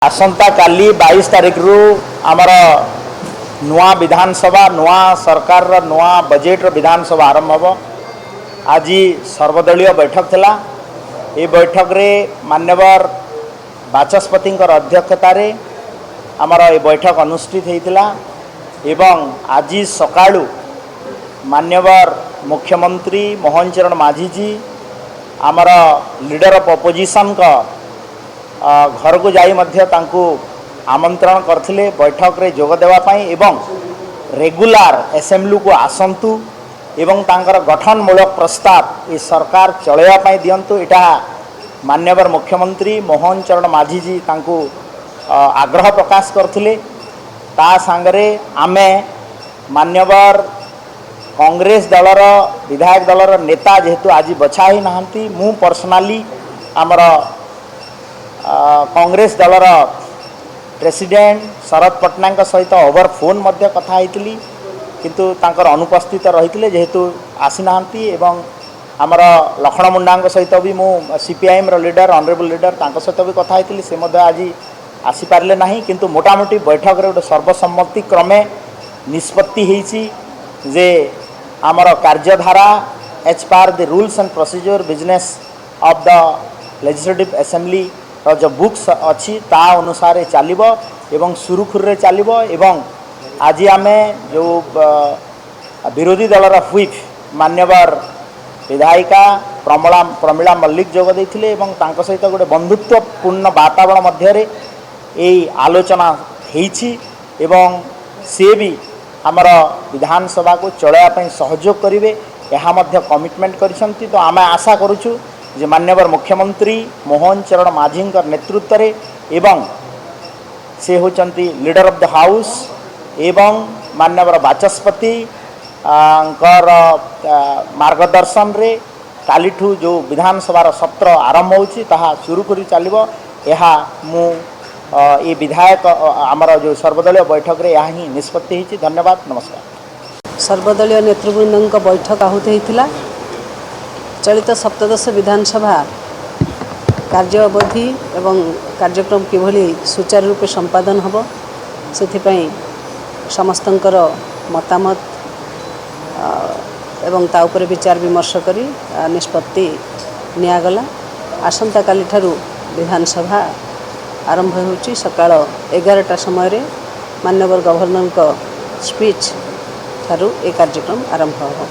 आसंता काली 22 तारिख रु आमर नुआ विधानसभा नुआ सरकार नुआ बजेट विधानसभा आरंभ हम। आज सर्वदलीय बैठक थिला। ये बैठक रे मान्यवर बाचस्पति अध्यक्षतार आमर ये बैठक अनुष्ठित होता एवं आज सकाळु मान्यवर मुख्यमंत्री मोहन चरण माझी जी आमर लीडर ऑफ अपोजिशन का घर को जाई मध्य तांकु आमंत्रण करथिले बैठक रे जोग देवा पाई एवं रेगुलर असेंबली को आसंतु एवं तांकर गठनमूलक प्रस्ताव ये सरकार चलैया पाई दियंतु। एटा मान्यवर मुख्यमंत्री मोहन चरण माझी जी तांकु आग्रह प्रकाश करथिले। ता सांगरे आमे मान्यवर कांग्रेस दलर विधायक दलर नेता जेहेतु आज बछा ही नहांती मु पर्सनाली आमर कांग्रेस दलर प्रेसिडेंट शरद पट्टनायक सहित ओवर फोन मध्य कथा होती किंतु तांकर अनुपस्थित रही जेहेतु आसी नहांती एवं आमर लखन मुंडा सहित भी मु सीपीआईएम लीडर ऑनरेबल लीडर तांको सहित भी कथा होती से मध्य आज आसी पारले नहीं किंतु मोटामोटी बैठक रे सर्वसम्मति क्रमे निष्पत्ति होईची जे आमर कार्यधारा as per the rules and procedure business of the legislative assembly जो बुक्स अच्छी ता अनुसार चलिबो एवं सुरुखुरे चलिबो। एवं आज आमे जो विरोधी दलर व्हिप मान्यवर विधायिका प्रमिला मल्लिक जोग देथिले एवं तांको सहित गोटे बंधुत्वपूर्ण वातावरण मध्य रे एई आलोचना हेछि एवं से भी आमर विधानसभा को चलाया पई सहयोग करिवे एहा मध्य कमिटमेंट करिसंती। तो आमे आशा करूछु जे मान्यवर मुख्यमंत्री मोहन चरण माझी नेतृत्व रे एवं से होचंती लीडर ऑफ द हाउस एवं मान्यवर बाचस्पति मार्गदर्शन रे कालीठू जो विधानसभा सत्र आरंभ होची ताहा सुरुखुरी चलिबो। एहा मु ये विधायक आमर जो सर्वदलीय बैठक रे यहाँ ही निष्पत्ति होची। धन्यवाद, नमस्कार। सर्वदलीय नेतृवृंद बैठक आहूत होता। चलित सप्तदश विधानसभा कार्य अवधि एवं कार्यक्रम किभली सुचारू रूपे संपादन हम से समस्तंकर मतामत एवं ता उपरे विचार विमर्श करी निष्पत्ति नियागला। आसंता काली ठारू विधानसभा आरंभ होची। सकाळ 11टा समय माननीय गवर्नर स्पीच ठारू ए कार्यक्रम आरंभ हो।